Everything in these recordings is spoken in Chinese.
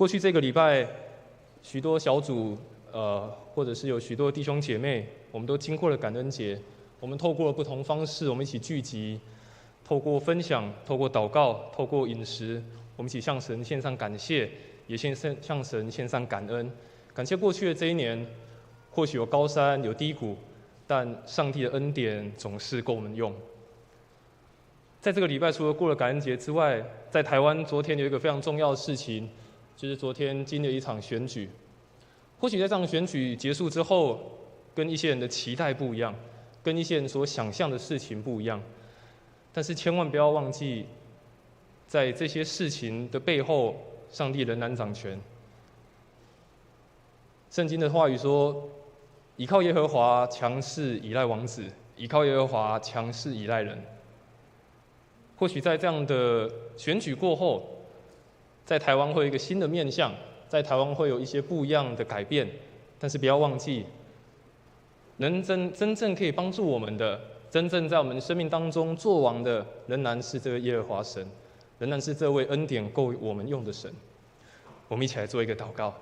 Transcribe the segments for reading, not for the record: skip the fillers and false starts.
过去这个礼拜，许多小组或者是有许多弟兄姐妹，我们都经过了感恩节。我们透过了不同方式，我们一起聚集，透过分享，透过祷告，透过饮食，我们一起向神献上感谢，也向神献上感恩。感谢过去的这一年，或许有高山有低谷，但上帝的恩典总是够我们用。在这个礼拜，除了过了感恩节之外，在台湾昨天有一个非常重要的事情，就是昨天经历了一场选举。或许在这场选举结束之后，跟一些人的期待不一样，跟一些人所想象的事情不一样。但是千万不要忘记，在这些事情的背后，上帝仍然掌权。圣经的话语说：“倚靠耶和华，强势依赖王子；倚靠耶和华，强势依赖人。”或许在这样的选举过后，在台湾会有一个新的面向，在台湾会有一些不一样的改变。但是不要忘记，能真正可以帮助我们的，真正在我们生命当中作王的，仍然是这个耶和华神，仍然是这位恩典够我们用的神。我们一起来做一个祷告。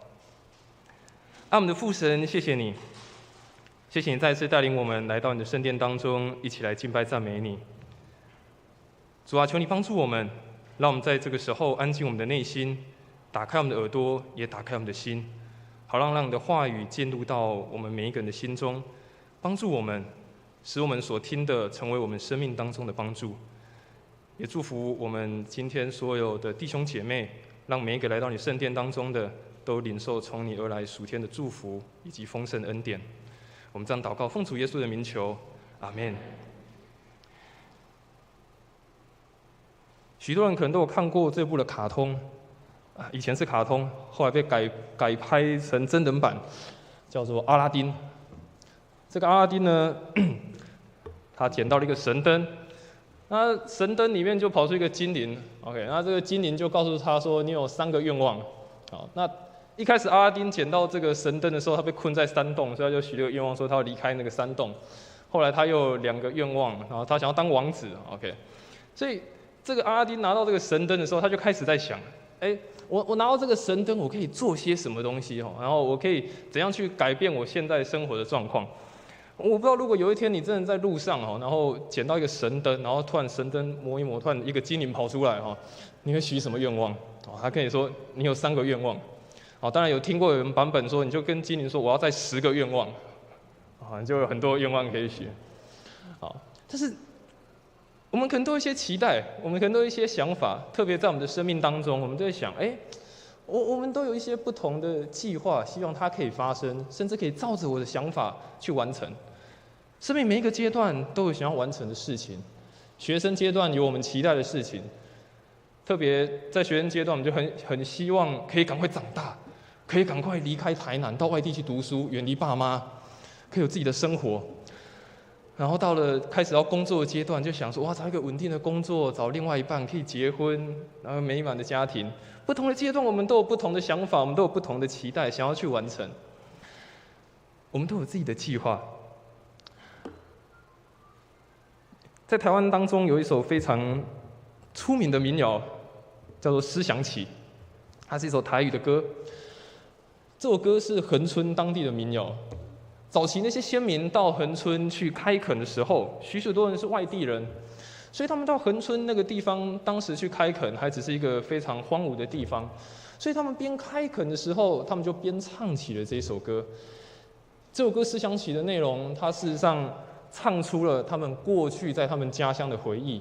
我们的父神，谢谢你，谢谢你再次带领我们来到你的圣殿当中，一起来敬拜赞美你。主啊，求你帮助我们，让我们在这个时候安静我们的内心，打开我们的耳朵，也打开我们的心，好让你的话语进入到我们每一个人的心中，帮助我们，使我们所听的成为我们生命当中的帮助。也祝福我们今天所有的弟兄姐妹，让每一个来到你圣殿当中的，都领受从你而来属天的祝福以及丰盛恩典。我们这样祷告，奉主耶稣的名求，阿们。许多人可能都有看过这部的卡通，以前是卡通，后来被改拍成真人版，叫做《阿拉丁》。这个阿拉丁呢，他捡到了一个神灯，那神灯里面就跑出一个精灵 ，OK， 那这个精灵就告诉他说：“你有3个愿望。”好，那一开始阿拉丁捡到这个神灯的时候，他被困在山洞，所以他就许了个愿望，说他要离开那个山洞。后来他又有2个愿望，然后他想要当王子 ，OK， 所以这个阿拉丁拿到这个神灯的时候，他就开始在想：我拿到这个神灯，我可以做些什么东西？然后我可以怎样去改变我现在生活的状况？我不知道，如果有一天你真的在路上然后捡到一个神灯，然后突然神灯磨一磨，突然一个精灵跑出来你会许什么愿望？他跟你说你有3个愿望。当然有听过有人版本说，你就跟精灵说我要再10个愿望，你就有很多愿望可以许。但是我们可能都有一些期待，我们可能都有一些想法，特别在我们的生命当中，我们都在想，我们都有一些不同的计划，希望它可以发生，甚至可以照着我的想法去完成。生命每一个阶段都有想要完成的事情，学生阶段有我们期待的事情，特别在学生阶段，我们就很希望可以赶快长大，可以赶快离开台南，到外地去读书，远离爸妈，可以有自己的生活。然后到了开始要工作的阶段，就想说哇，找一个稳定的工作，找另外一半，可以结婚，然后美满的家庭。不同的阶段，我们都有不同的想法，我们都有不同的期待，想要去完成。我们都有自己的计划。在台湾当中，有一首非常出名的民谣，叫做《思想起》，它是一首台语的歌。这首歌是恒春当地的民谣。早期那些先民到恒春去开垦的时候，许多人是外地人，所以他们到恒春那个地方，当时去开垦还只是一个非常荒芜的地方，所以他们边开垦的时候，他们就边唱起了这首歌。这首歌《思想起》的内容，它事实上唱出了他们过去在他们家乡的回忆。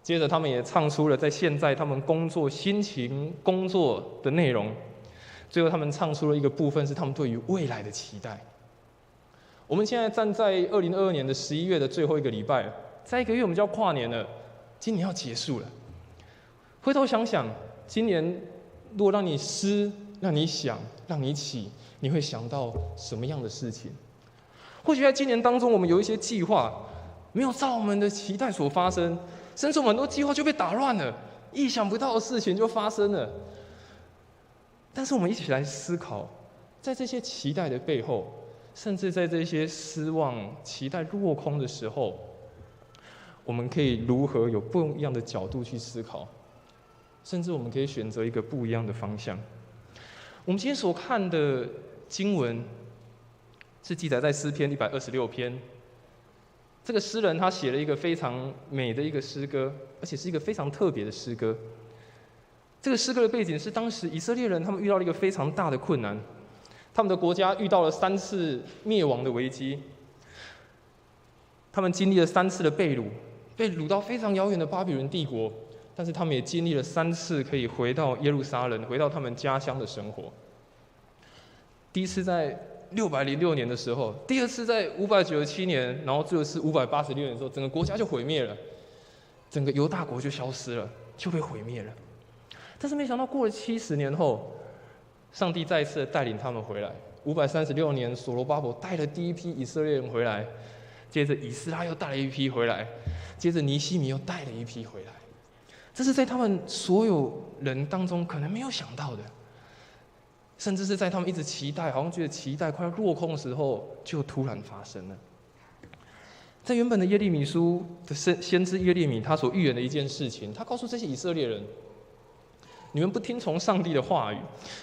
接着，他们也唱出了在现在他们工作心情、工作的内容。最后，他们唱出了一个部分，是他们对于未来的期待。我们现在站在2022年的11月的最后一个礼拜，再1个月我们就要跨年了，今年要结束了。回头想想，今年如果让你思、让你想、让你起，你会想到什么样的事情？或许在今年当中，我们有一些计划没有照我们的期待所发生，甚至我们很多计划就被打乱了，意想不到的事情就发生了。但是我们一起来思考，在这些期待的背后，甚至在这些失望、期待落空的时候，我们可以如何有不一样的角度去思考？甚至我们可以选择一个不一样的方向。我们今天所看的经文是记载在诗篇126篇。这个诗人他写了一个非常美的一个诗歌，而且是一个非常特别的诗歌。这个诗歌的背景是当时以色列人他们遇到了一个非常大的困难，他们的国家遇到了3次灭亡的危机，他们经历了3次的被掳，被掳到非常遥远的巴比伦帝国，但是他们也经历了3次可以回到耶路撒冷，回到他们家乡的生活。第一次在606年的时候，第二次在597年，然后最后是586年的时候，整个国家就毁灭了，整个犹大国就消失了，就被毁灭了。但是没想到过了70年后，上帝再一次带领他们回来。536年，所罗巴伯带了第一批以色列人回来，接着以斯拉又带了一批回来，接着尼希米又带了一批回来。这是在他们所有人当中可能没有想到的，甚至是在他们一直期待，好像觉得期待快要落空的时候，就突然发生了。在原本的耶利米书的先知耶利米，他所预言的一件事情，他告诉这些以色列人：你们不听从上帝的话语，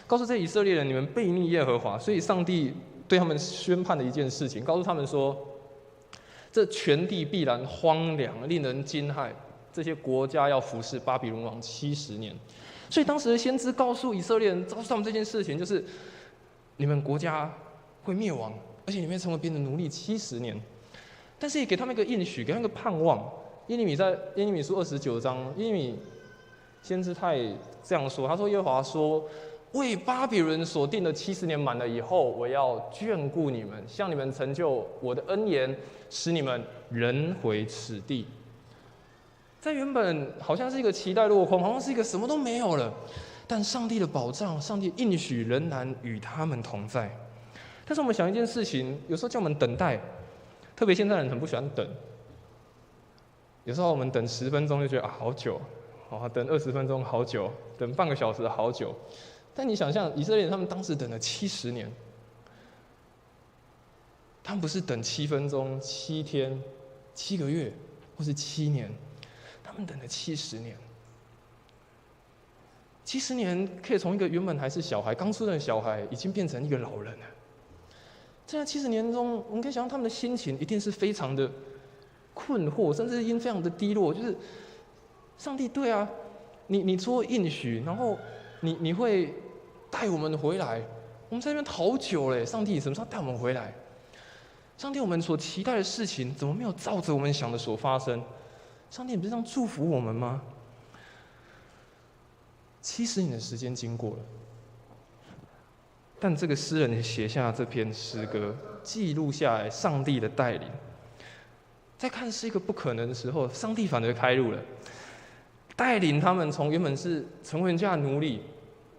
告诉这些以色列人，你们悖逆耶和华，所以上帝对他们宣判的一件事情，告诉他们说：这全地必然荒凉，令人惊骇。这些国家要服侍巴比伦王70年。所以当时的先知告诉以色列人，告诉他们这件事情，就是你们国家会灭亡，而且你们会成为别人的奴隶70年。但是也给他们一个应许，给他们一个盼望。耶利米在耶利米书29章，耶利米先知他也这样说，他说：耶和华说，为巴比伦所定的70年满了以后，我要眷顾你们，向你们成就我的恩言，使你们人回此地。在原本好像是一个期待落空，好像是一个什么都没有了，但上帝的保障、上帝应许仍然与他们同在。但是我们想一件事情，有时候叫我们等待，特别现在人很不喜欢等。有时候我们等10分钟就觉得好久，等20分钟好久，等半个小时好久。但你想象以色列人他们当时等了70年，他们不是等7分钟、7天、7个月，或是7年。他们等了70年，70年可以从一个原本还是小孩、刚出生的小孩，已经变成一个老人了。在70年中，我们可以想象他们的心情一定是非常的困惑，甚至因非常的低落。就是上帝，对啊，你做应许，然后你会带我们回来，我们在那边好久了，上帝什么时候带我们回来？上帝，我们所期待的事情怎么没有照着我们想的所发生？上帝，你不是这样祝福我们吗？70年的时间经过了，但这个诗人写下这篇诗歌，记录下来上帝的带领。在看是一个不可能的时候，上帝反而开路了，带领他们从原本是成为人家的奴隶，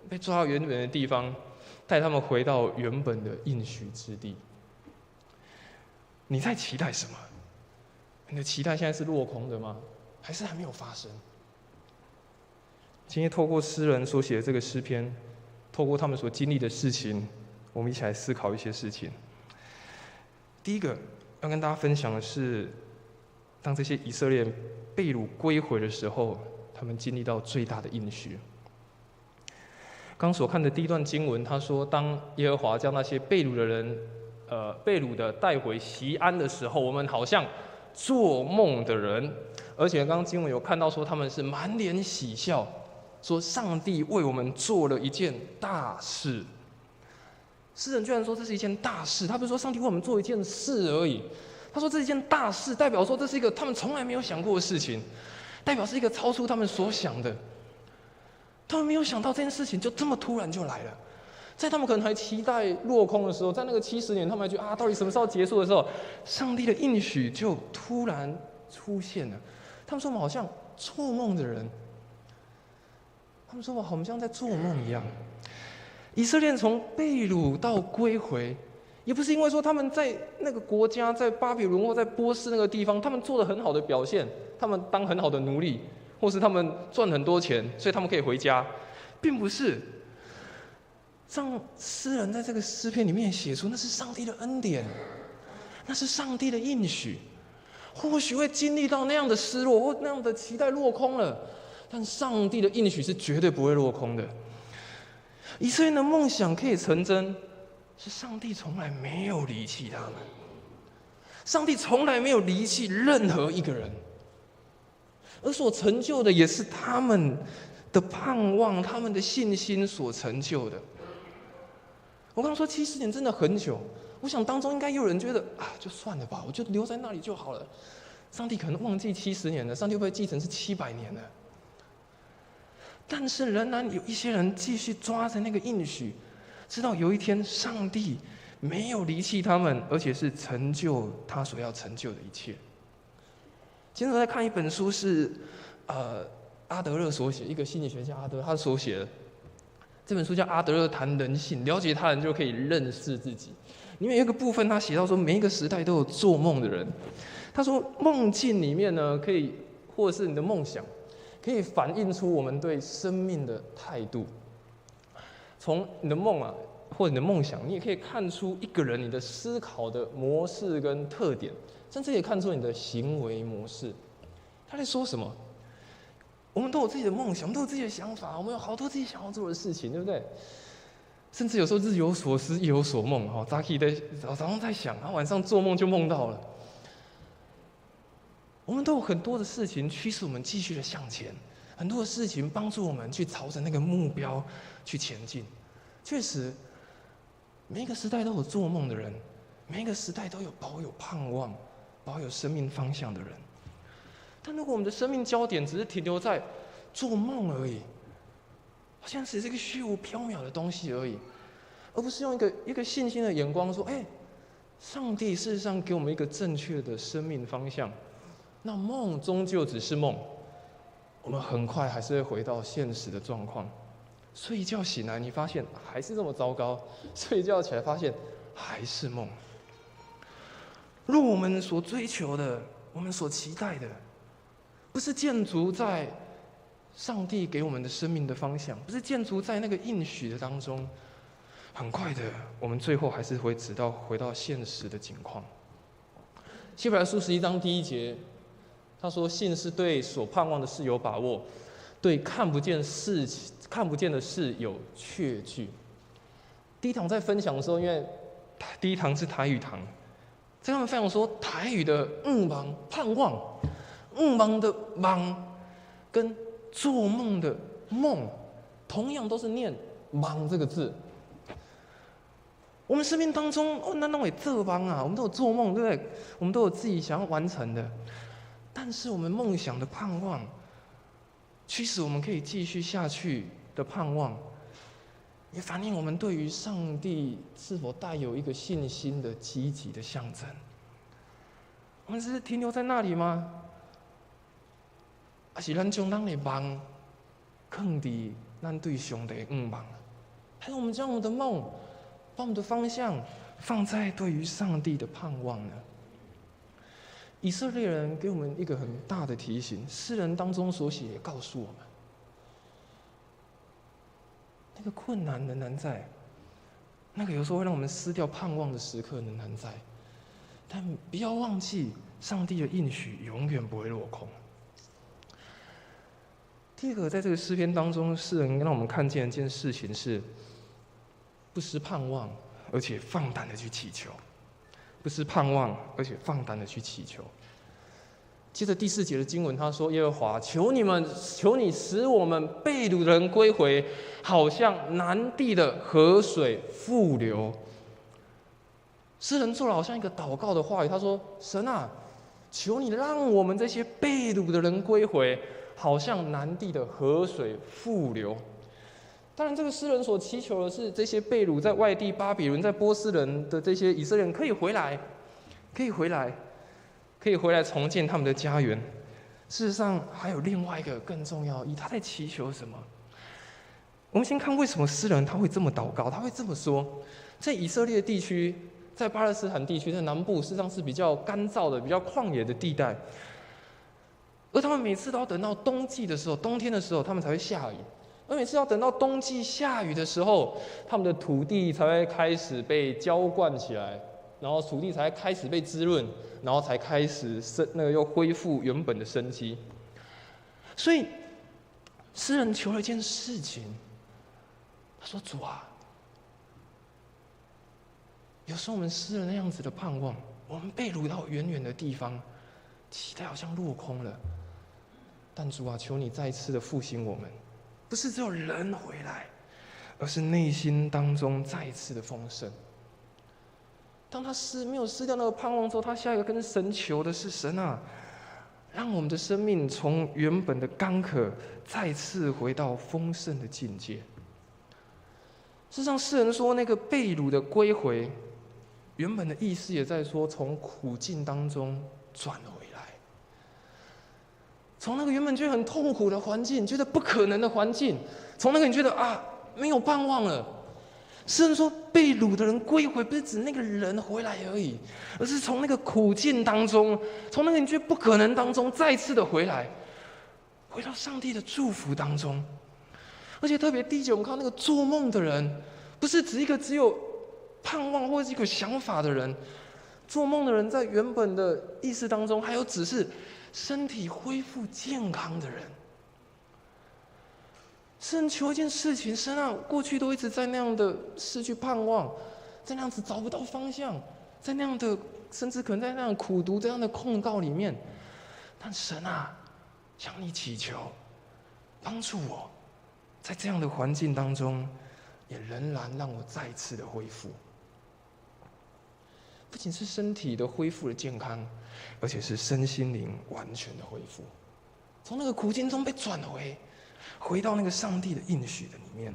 被抓到远远的地方，带他们回到原本的应许之地。你在期待什么？你的期待现在是落空的吗？还是还没有发生？今天透过诗人所写的这个诗篇，透过他们所经历的事情，我们一起来思考一些事情。第一个要跟大家分享的是，当这些以色列人被掳归回的时候，他们经历到最大的应许。刚所看的第一段经文，他说：当耶和华将那些被掳的人，被掳的带回锡安的时候，我们好像做梦的人。而且刚刚经文有看到说，他们是满脸喜笑，说上帝为我们做了一件大事。诗人居然说这是一件大事，他不是说上帝为我们做一件事而已，他说这是一件大事，代表说这是一个他们从来没有想过的事情，代表是一个超出他们所想的。他们没有想到这件事情就这么突然就来了，在他们可能还期待落空的时候，在那个70年，他们还觉得到底什么时候结束的时候，上帝的应许就突然出现了。他们说我们好像做梦的人，他们说我们像在做梦一样。以色列人从被掳到归回，也不是因为说他们在那个国家，在巴比伦或在波斯那个地方，他们做了很好的表现，他们当很好的奴隶，或是他们赚很多钱，所以他们可以回家，并不是。让诗人在这个诗篇里面写出，那是上帝的恩典，那是上帝的应许。或许会经历到那样的失落，或那样的期待落空了，但上帝的应许是绝对不会落空的。以色列人的梦想可以成真，是上帝从来没有离弃他们，上帝从来没有离弃任何一个人，而所成就的也是他们的盼望、他们的信心所成就的。我刚刚说70年真的很久，我想当中应该有人觉得就算了吧，我就留在那里就好了。上帝可能忘记70年了，上帝会不会继承是700年呢？但是仍然有一些人继续抓着那个应许，知道有一天上帝没有离弃他们，而且是成就他所要成就的一切。今天我在看一本书，是阿德勒所写，一个心理学家阿德勒他所写的这本书叫《阿德勒谈人性》，了解他人就可以认识自己。里面有一个部分，他写到说，每一个时代都有做梦的人。他说，梦境里面呢，可以或者是你的梦想，可以反映出我们对生命的态度。从你的梦或者你的梦想，你也可以看出一个人你的思考的模式跟特点，甚至也看出你的行为模式。他在说什么？我们都有自己的梦想，我们都有自己的想法，我们有好多自己想要做的事情，对不对？甚至有时候日有所思，夜有所梦。早上在想，晚上做梦就梦到了。我们都有很多的事情驱使我们继续的向前，很多的事情帮助我们去朝着那个目标去前进。确实，每一个时代都有做梦的人，每一个时代都有保有盼望、保有生命方向的人。但如果我们的生命焦点只是停留在做梦而已，好像只是一个虚无缥缈的东西而已，而不是用一个信心的眼光说：上帝事实上给我们一个正确的生命方向。那梦终究只是梦，我们很快还是会回到现实的状况。睡一觉醒来，你发现还是这么糟糕；睡一觉起来，发现还是梦。若我们所追求的，我们所期待的，不是建筑在上帝给我们的生命的方向，不是建筑在那个应许的当中，很快的，我们最后还是会回到现实的境况。希伯来书11章第1节，他说：“信是对所盼望的事有把握，对看不见的事有确据。”第一堂在分享的时候，因为第一堂是台语堂，在他们分享说台语的梦盼望，梦的梦跟做梦的梦，同样都是念梦这个字。我们生命当中，那也做梦啊，我们都有做梦，对不对？我们都有自己想要完成的。但是我们梦想的盼望，驱使我们可以继续下去的盼望，也反映我们对于上帝是否带有一个信心的积极的象征。我们只是停留在那里吗？还是咱将咱的梦放在咱对上帝的梦？还是我们将我们的梦，把我们的方向放在对于上帝的盼望呢？以色列人给我们一个很大的提醒，诗人当中所写也告诉我们，那个困难仍然在，那个有时候会让我们失掉盼望的时刻仍然在，但不要忘记，上帝的应许永远不会落空。第二个，在这个诗篇当中，诗人让我们看见一件事情是，不失盼望，而且放胆的去祈求。不是盼望，而且放胆的去祈求。接着第4节的经文，他说：“耶和华，求你使我们被掳的人归回，好像南地的河水复流。”诗人做了好像一个祷告的话语，他说：“神啊，求你让我们这些被掳的人归回，好像南地的河水复流。”当然，这个诗人所祈求的是，这些被掳在外地巴比伦、在波斯人的这些以色列人可以回来，可以回来重建他们的家园。事实上，还有另外一个更重要的意义，他在祈求什么？我们先看为什么诗人他会这么祷告，他会这么说。在以色列地区，在巴勒斯坦地区，在南部，事实上是比较干燥的、比较旷野的地带，而他们每次都要等到冬季的时候、冬天的时候，他们才会下雨。而每次要等到冬季下雨的时候，他们的土地才会开始被浇灌起来，然后土地才开始被滋润，然后才开始又恢复原本的生机。所以，诗人求了一件事情，他说：“主啊，有时候我们失了那样子的盼望，我们被掳到远远的地方，期待好像落空了。但主啊，求你再次的复兴我们，不是只有人回来，而是内心当中再一次的丰盛。当他没有失掉那个盼望之后，他下一个跟神求的是：神啊，让我们的生命从原本的干渴，再次回到丰盛的境界。事实上，诗人说那个被掳的归回，原本的意思也在说从苦境当中转回来，从那个原本觉得很痛苦的环境，觉得不可能的环境，从那个你觉得啊没有盼望了。诗人说，被掳的人归回，不是指那个人回来而已，而是从那个苦境当中，从那个你觉得不可能当中，再次的回来，回到上帝的祝福当中。而且特别第9，我们看到那个做梦的人，不是指一个只有盼望或者是一个想法的人，做梦的人在原本的意识当中，还有只是身体恢复健康的人。诗人求一件事情，神啊，过去都一直在那样的失去盼望，在那样子找不到方向，在那样的甚至可能在那样苦读这样的控告里面，但神啊，向你祈求，帮助我，在这样的环境当中，也仍然让我再次的恢复。不仅是身体的恢复的健康，而且是身心灵完全的恢复，从那个苦境中被转回到那个上帝的应许的里面。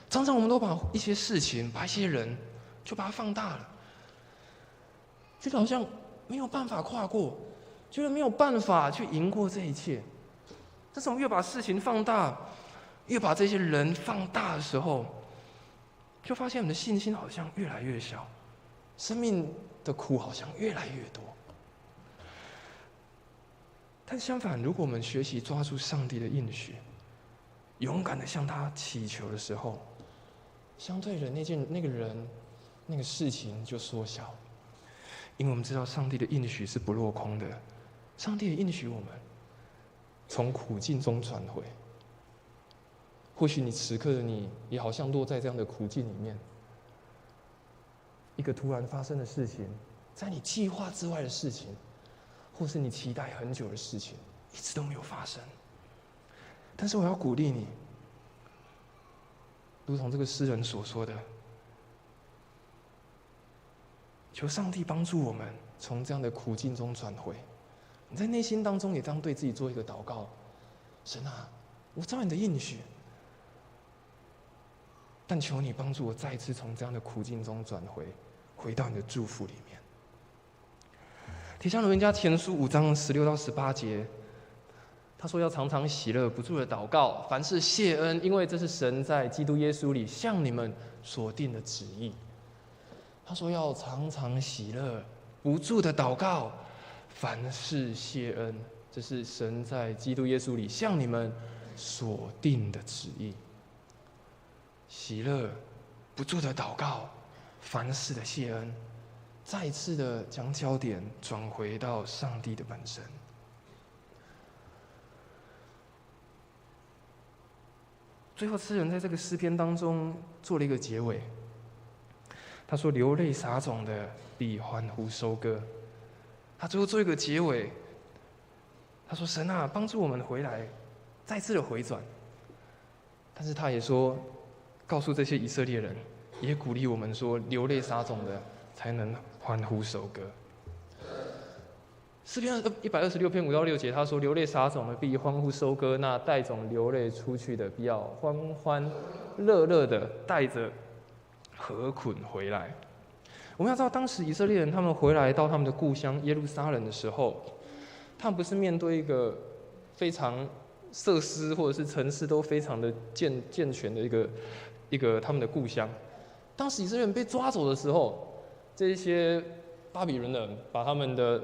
常常我们都把一些事情、把一些人，就把它放大了，觉得好像没有办法跨过，觉得没有办法去赢过这一切。但是我们越把事情放大，越把这些人放大的时候，就发现我们的信心好像越来越小，生命的苦好像越来越多。但相反，如果我们学习抓住上帝的应许，勇敢的向他祈求的时候，相对的那个人、那个事情就缩小，因为我们知道上帝的应许是不落空的。上帝也应许我们从苦境中转回。或许你此刻的你也好像落在这样的苦境里面，一个突然发生的事情，在你计划之外的事情，或是你期待很久的事情，一直都没有发生。但是我要鼓励你，如同这个诗人所说的，求上帝帮助我们从这样的苦境中转回。你在内心当中也这样对自己做一个祷告：神啊，我知道你的应许，但求你帮助我再一次从这样的苦境中转回，回到你的祝福里面。提撒罗尼迦前书5章16到18节，他说要常常喜乐，不住的祷告，凡事谢恩，因为这是神在基督耶稣里向你们所定的旨意。他说要常常喜乐，不住的祷告，凡事谢恩，这是神在基督耶稣里向你们所定的旨意。喜乐，不住的祷告，凡事的谢恩，再一次的将焦点转回到上帝的本身。最后，诗人在这个诗篇当中做了一个结尾。他说：“流泪撒种的，必欢呼收割。”他最后做一个结尾。他说：“神啊，帮助我们回来，再次的回转。”但是他也说，告诉这些以色列人，也鼓励我们说：流泪撒种的，才能欢呼收割。诗篇126篇5到6节，他说：“流泪撒种的，必欢呼收割；那带种流泪出去的，必要欢欢乐乐的带着禾捆回来。”我们要知道，当时以色列人他们回来到他们的故乡耶路撒冷的时候，他们不是面对一个非常设施或者是城市都非常的健全的一个他们的故乡。当时以色列人被抓走的时候，这些巴比伦人把他们的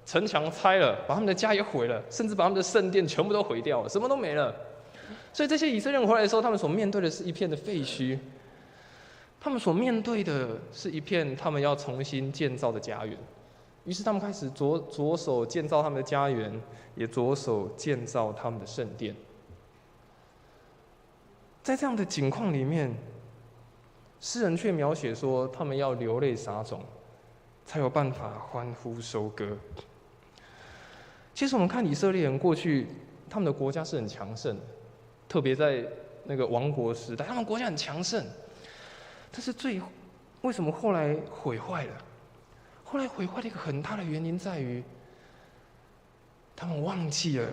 城墙拆了，把他们的家也毁了，甚至把他们的圣殿全部都毁掉了，什么都没了。所以这些以色列人回来的时候，他们所面对的是一片的废墟，他们所面对的是一片他们要重新建造的家园。于是他们开始着手建造他们的家园，也着手建造他们的圣殿。在这样的境况里面，诗人却描写说，他们要流泪撒种，才有办法欢呼收割。其实我们看以色列人过去，他们的国家是很强盛的，特别在那个王国时代，他们国家很强盛。但是为什么后来毁坏了？后来毁坏的一个很大的原因在于，他们忘记了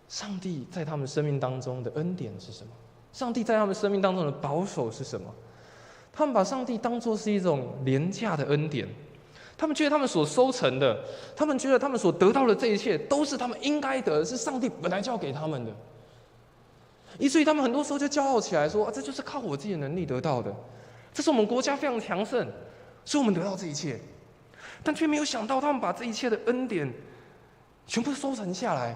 上帝在他们生命当中的恩典是什么，上帝在他们生命当中的保守是什么。他们把上帝当作是一种廉价的恩典，他们觉得他们所收成的，他们觉得他们所得到的这一切都是他们应该得的，是上帝本来就要给他们的，以至于他们很多时候就骄傲起来说，这就是靠我自己的能力得到的，这是我们国家非常强盛，所以我们得到这一切。但却没有想到，他们把这一切的恩典全部收成下来，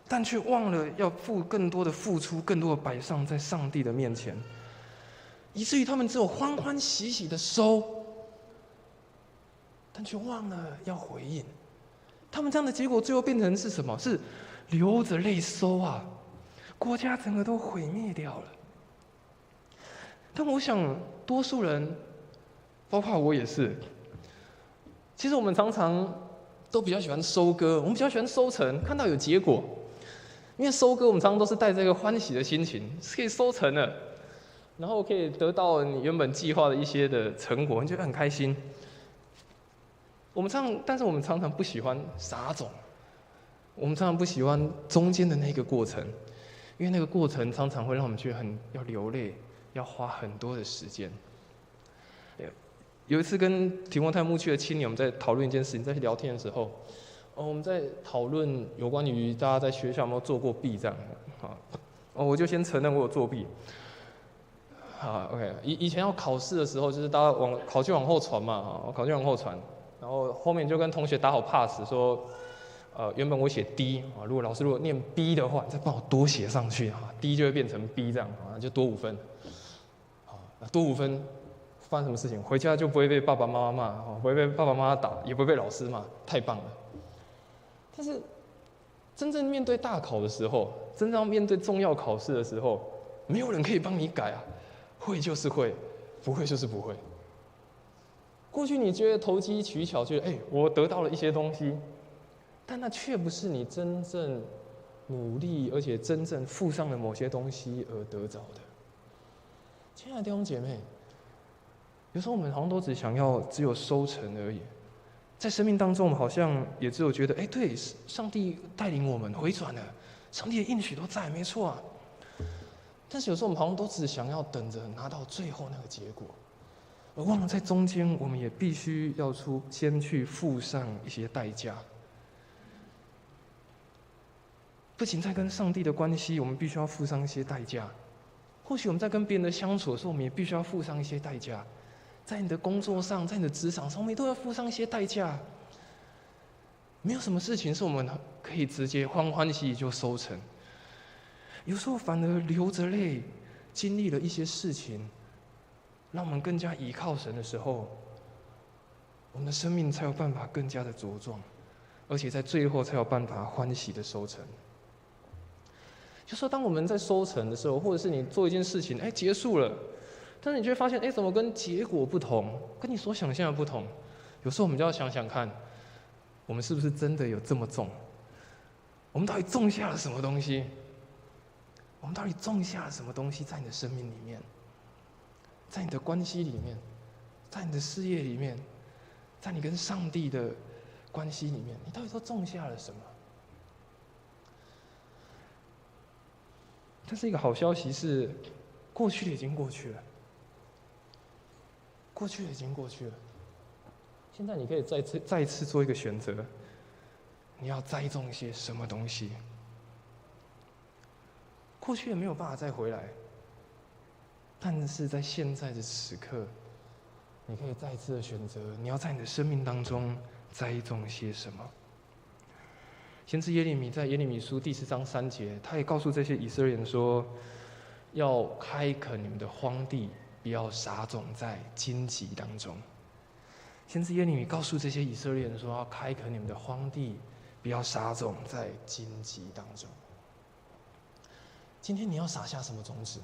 但却忘了要更多的付出，更多的摆上在上帝的面前，以至于他们只有欢欢喜喜的收，但却忘了要回应。他们这样的结果最后变成是什么？是流着泪收啊，国家整个都毁灭掉了。但我想多数人，包括我也是，其实我们常常都比较喜欢收割，我们比较喜欢收成，看到有结果。因为收割我们常常都是带着一个欢喜的心情，是可以收成了，然后可以得到你原本计划的一些的成果，你觉得很开心。但是我们常常不喜欢撒种，我们常常不喜欢中间的那个过程，因为那个过程常常会让我们觉得要流泪，要花很多的时间。有一次跟提摩太牧区的青年，我们在讨论一件事情，在聊天的时候，我们在讨论有关于大家在学校有没有作过弊这样。我就先承认我有作弊。OK， 以前要考试的时候，就是大家考卷往后传嘛，考卷往后传，然后后面就跟同学打好 pass 说，原本我写 D 如果老师念 B 的话，你再帮我多写上去，D 就会变成 B 这样就多5分。多5分。发生什么事情？回家就不会被爸爸妈妈骂，不会被爸爸妈妈打，也不会被老师骂，太棒了。但是，真正面对大考的时候，真正面对重要考试的时候，没有人可以帮你改啊，会就是会，不会就是不会。过去你觉得投机取巧，觉得我得到了一些东西，但那却不是你真正努力而且真正付上了某些东西而得着的。亲爱的弟兄姐妹。有时候我们好像都只有收成而已，在生命当中，我们好像也只有觉得，对，上帝带领我们回转了，上帝的应许都在，没错啊。但是有时候我们好像都只想要等着拿到最后那个结果，而忘了在中间，我们也必须要先去付上一些代价。不仅在跟上帝的关系，我们必须要付上一些代价。或许我们在跟别人的相处的时候，我们也必须要付上一些代价。在你的工作上，在你的职场上，我们都要付上一些代价。没有什么事情是我们可以直接欢欢喜喜就收成。有时候反而流着泪，经历了一些事情，让我们更加依靠神的时候，我们的生命才有办法更加的茁壮，而且在最后才有办法欢喜的收成。就说当我们在收成的时候，或者是你做一件事情，结束了。但是你就会发现，怎么跟结果不同，跟你所想象的不同？有时候我们就要想想看，我们是不是真的有这么种？我们到底种下了什么东西？我们到底种下了什么东西在你的生命里面，在你的关系里面，在你的事业里面，在你跟上帝的关系里面，你到底都种下了什么？但是一个好消息是，过去的已经过去了。过去已经过去了，现在你可以再一次做一个选择，你要栽种些什么东西？过去也没有办法再回来，但是在现在的此刻，你可以再一次的选择，你要在你的生命当中栽种些什么？先知耶利米在耶利米书第4章3节，他也告诉这些以色列人说，要开垦你们的荒地。不要撒种在荆棘当中。先知耶利米告诉这些以色列人说：“要开垦你们的荒地，不要撒种在荆棘当中。”今天你要撒下什么种子？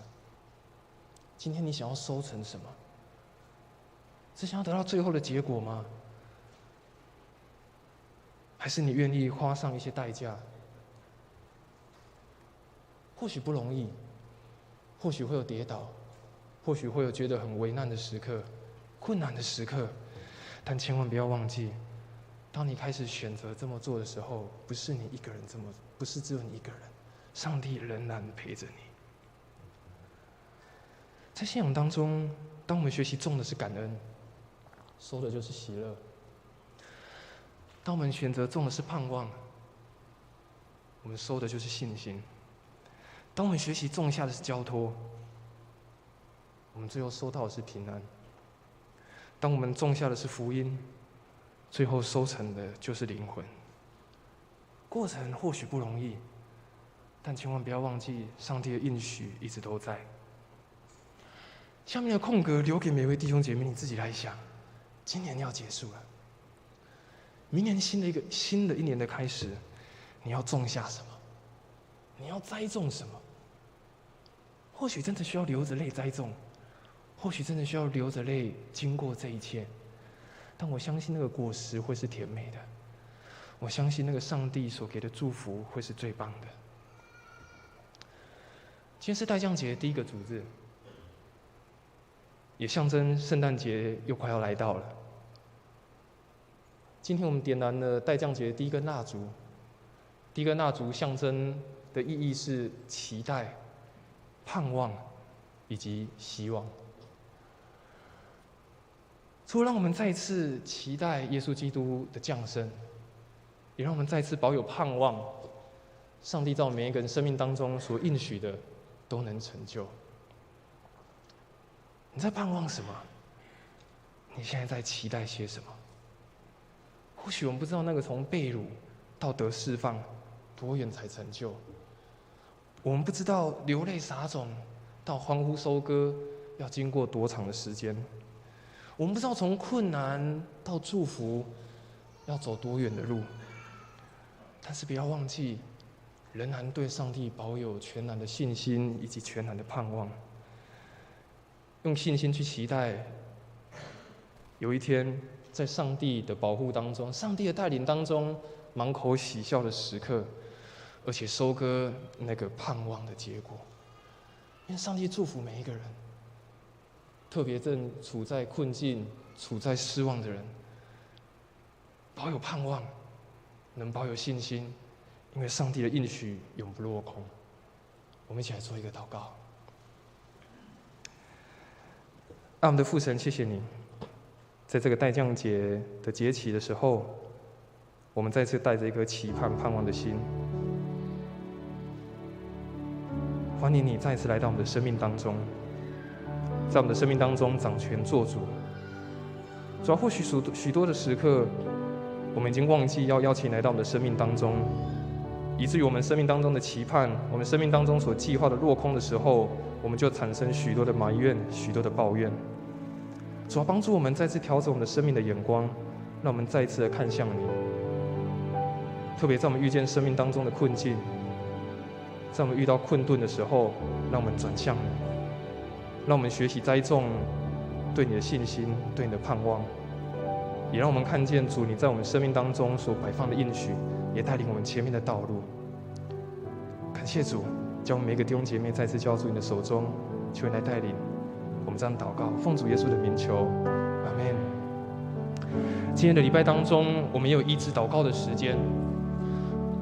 今天你想要收成什么？是想要得到最后的结果吗？还是你愿意花上一些代价？或许不容易，或许会有跌倒，或许会有觉得很为难的时刻、困难的时刻，但千万不要忘记，当你开始选择这么做的时候，不是你一个人这么，不是只有你一个人，上帝仍然陪着你。在信仰当中，当我们学习种的是感恩，收的就是喜乐；当我们选择种的是盼望，我们收的就是信心；当我们学习种下的是交托，我们最后收到的是平安；当我们种下的是福音，最后收成的就是灵魂。过程或许不容易，但千万不要忘记，上帝的应许一直都在。下面的空格留给每位弟兄姐妹，你自己来想。今年要结束了，明年新的一年的开始，你要种下什么？你要栽种什么？或许真的需要流着泪栽种，或许真的需要流着泪经过这一切，但我相信那个果实会是甜美的，我相信那个上帝所给的祝福会是最棒的。今天是代降节第一个主日，也象征圣诞节又快要来到了。今天我们点燃了代降节第一根蜡烛，第一根蜡烛象征的意义是期待、盼望以及希望。除了让我们再一次期待耶稣基督的降生，也让我们再次保有盼望，上帝在我们每一个人生命当中所应许的都能成就。你在盼望什么？你现在在期待些什么？或许我们不知道那个从被掳到得释放多远才成就，我们不知道流泪撒种到欢呼收割要经过多长的时间，我们不知道从困难到祝福要走多远的路，但是不要忘记，仍然对上帝保有全然的信心以及全然的盼望。用信心去期待，有一天在上帝的保护当中、上帝的带领当中，满口喜笑的时刻，而且收割那个盼望的结果。因为上帝祝福每一个人，特别正处在困境、处在失望的人，保有盼望，能保有信心，因为上帝的应许永不落空。我们一起来做一个祷告。爱我们的父神，谢谢你，在这个代降节的节期的时候，我们再次带着一颗期盼、盼望的心，欢迎你再次来到我们的生命当中，在我们的生命当中掌权做主。主要或许许多的时刻，我们已经忘记要邀请来到我们的生命当中，以至于我们生命当中的期盼，我们生命当中所计划的落空的时候，我们就产生许多的埋怨、许多的抱怨。主要帮助我们再次调整我们的生命的眼光，让我们再一次的看向你。特别在我们遇见生命当中的困境，在我们遇到困顿的时候，让我们转向你，让我们学习栽种对你的信心、对你的盼望，也让我们看见主你在我们生命当中所摆放的应许，也带领我们前面的道路。感谢主，将我们每一个弟兄姐妹再次交出你的手中，求你来带领。我们这样祷告，奉主耶稣的名求，阿们。今天的礼拜当中，我们也有医治祷告的时间。